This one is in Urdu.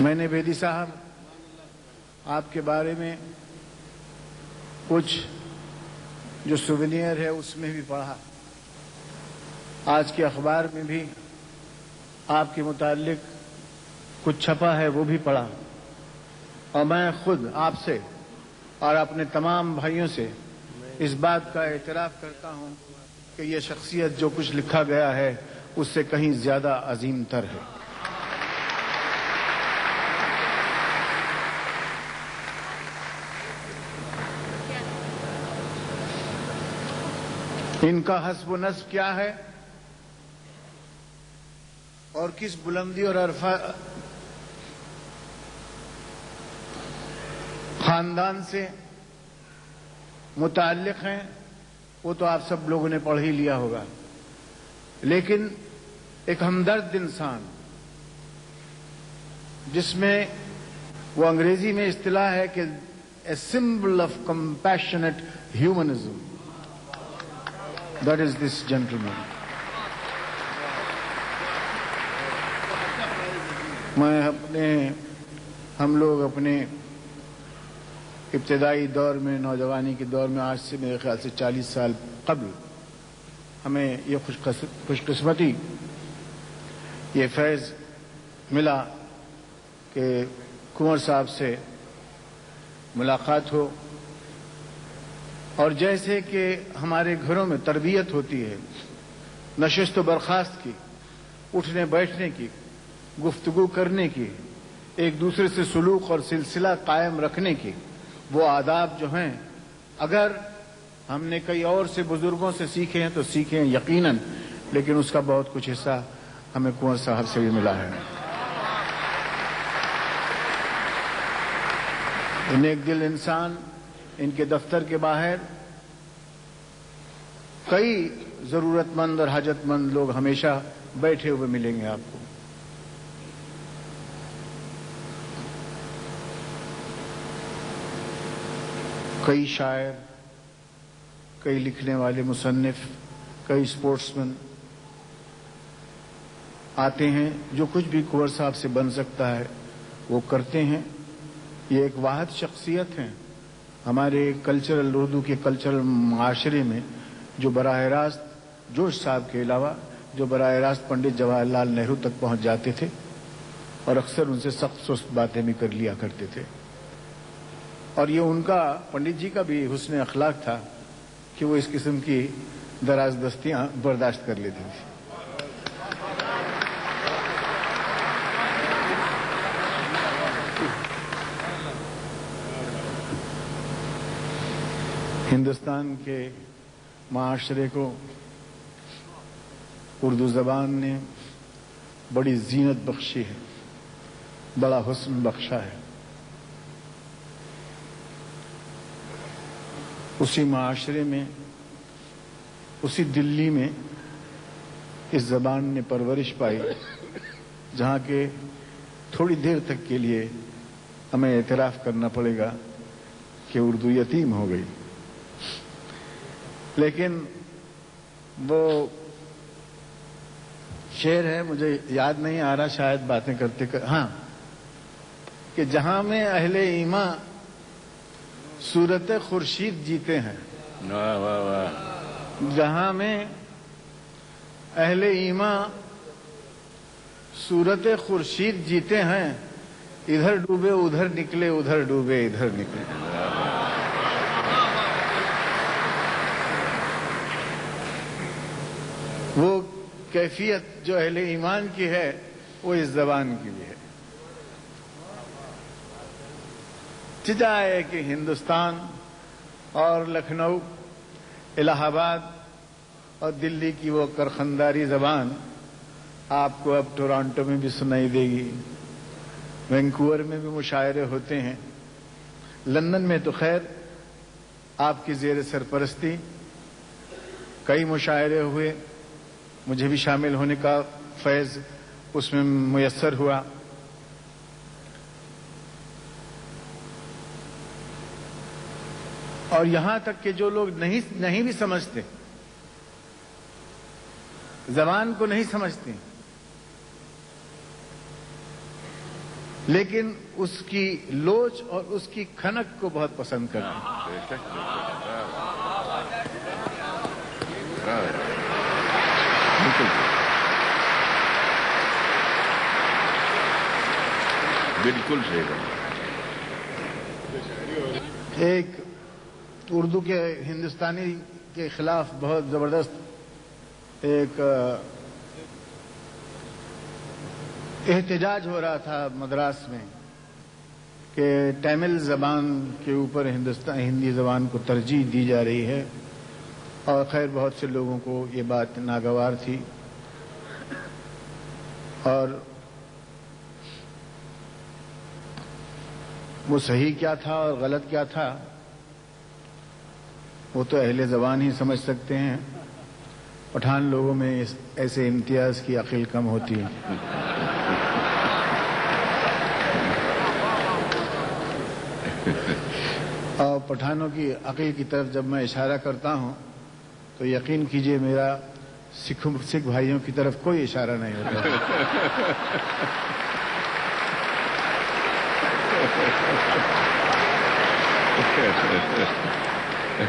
میں نے بیدی صاحب آپ کے بارے میں کچھ جو سوینئر ہے اس میں بھی پڑھا، آج کے اخبار میں بھی آپ کے متعلق کچھ چھپا ہے وہ بھی پڑھا، اور میں خود آپ سے اور اپنے تمام بھائیوں سے اس بات کا اعتراف کرتا ہوں کہ یہ شخصیت جو کچھ لکھا گیا ہے اس سے کہیں زیادہ عظیم تر ہے۔ ان کا حسب و نسب کیا ہے اور کس بلندی اور عرفہ خاندان سے متعلق ہیں وہ تو آپ سب لوگوں نے پڑھ ہی لیا ہوگا، لیکن ایک ہمدرد انسان جس میں وہ انگریزی میں اصطلاح ہے کہ a symbol of compassionate humanism, that is this gentleman. ہم لوگ اپنے ابتدائی دور میں، نوجوانی کے دور میں، آج سے میرے خیال سے 40 سال قبل ہمیں یہ خوش قسمتی، یہ فیض ملا کہ کنور صاحب سے ملاقات ہو، اور جیسے کہ ہمارے گھروں میں تربیت ہوتی ہے نشست و برخاست کی، اٹھنے بیٹھنے کی، گفتگو کرنے کی، ایک دوسرے سے سلوک اور سلسلہ قائم رکھنے کی، وہ آداب جو ہیں اگر ہم نے کئی اور سے بزرگوں سے سیکھے ہیں تو سیکھے ہیں یقیناً، لیکن اس کا بہت کچھ حصہ ہمیں کنور صاحب سے بھی ملا ہے۔ نیک دل انسان، ان کے دفتر کے باہر کئی ضرورت مند اور حاجت مند لوگ ہمیشہ بیٹھے ہوئے ملیں گے آپ کو۔ کئی شاعر، کئی لکھنے والے مصنف، کئی اسپورٹس مین آتے ہیں، جو کچھ بھی کنور صاحب سے بن سکتا ہے وہ کرتے ہیں۔ یہ ایک واحد شخصیت ہیں ہمارے کلچرل، اردو کے کلچرل معاشرے میں، جو براہ راست جوش صاحب کے علاوہ جو براہ راست پنڈت جواہر لال نہرو تک پہنچ جاتے تھے اور اکثر ان سے سخت سست باتیں بھی کر لیا کرتے تھے، اور یہ ان کا، پنڈت جی کا بھی حسن اخلاق تھا کہ وہ اس قسم کی دراز دستیاں برداشت کر لیتے تھے۔ ہندوستان کے معاشرے کو اردو زبان نے بڑی زینت بخشی ہے، بڑا حسن بخشا ہے۔ اسی معاشرے میں، اسی دلی میں اس زبان نے پرورش پائی جہاں کہ تھوڑی دیر تک کے لیے ہمیں اعتراف کرنا پڑے گا کہ اردو یتیم ہو گئی، لیکن وہ شعر ہے، مجھے یاد نہیں آ رہا، شاید باتیں کرتے ہاں، کہ جہاں میں اہل ایمان صورت خورشید جیتے ہیں، واہ واہ واہ، جہاں میں اہل ایمان صورت خورشید جیتے ہیں، ادھر ڈوبے ادھر نکلے، ادھر ڈوبے ادھر نکلے۔ وہ کیفیت جو اہل ایمان کی ہے وہ اس زبان کی بھی ہے۔ چاہے کہ ہندوستان اور لکھنؤ، الہ آباد اور دلی کی وہ کرخنداری زبان آپ کو اب ٹورانٹو میں بھی سنائی دے گی، وینکوور میں بھی مشاعرے ہوتے ہیں، لندن میں تو خیر آپ کی زیر سرپرستی کئی مشاعرے ہوئے، مجھے بھی شامل ہونے کا فیض اس میں میسر ہوا۔ اور یہاں تک کہ جو لوگ نہیں بھی سمجھتے، زبان کو نہیں سمجھتے، لیکن اس کی لوچ اور اس کی کھنک کو بہت پسند کرتے ہیں. بالکل صحیح بات. ایک اردو کے ہندوستانی کے خلاف بہت زبردست ایک احتجاج ہو رہا تھا مدراس میں کہ تامل زبان کے اوپر ہندی زبان کو ترجیح دی جا رہی ہے، اور خیر بہت سے لوگوں کو یہ بات ناگوار تھی. اور وہ صحیح کیا تھا اور غلط کیا تھا وہ تو اہل زبان ہی سمجھ سکتے ہیں. پٹھان لوگوں میں ایسے امتیاز کی عقل کم ہوتی ہے. اور پٹھانوں کی عقل کی طرف جب میں اشارہ کرتا ہوں تو یقین کیجئے میرا سکھ بھائیوں کی طرف کوئی اشارہ نہیں ہوتا.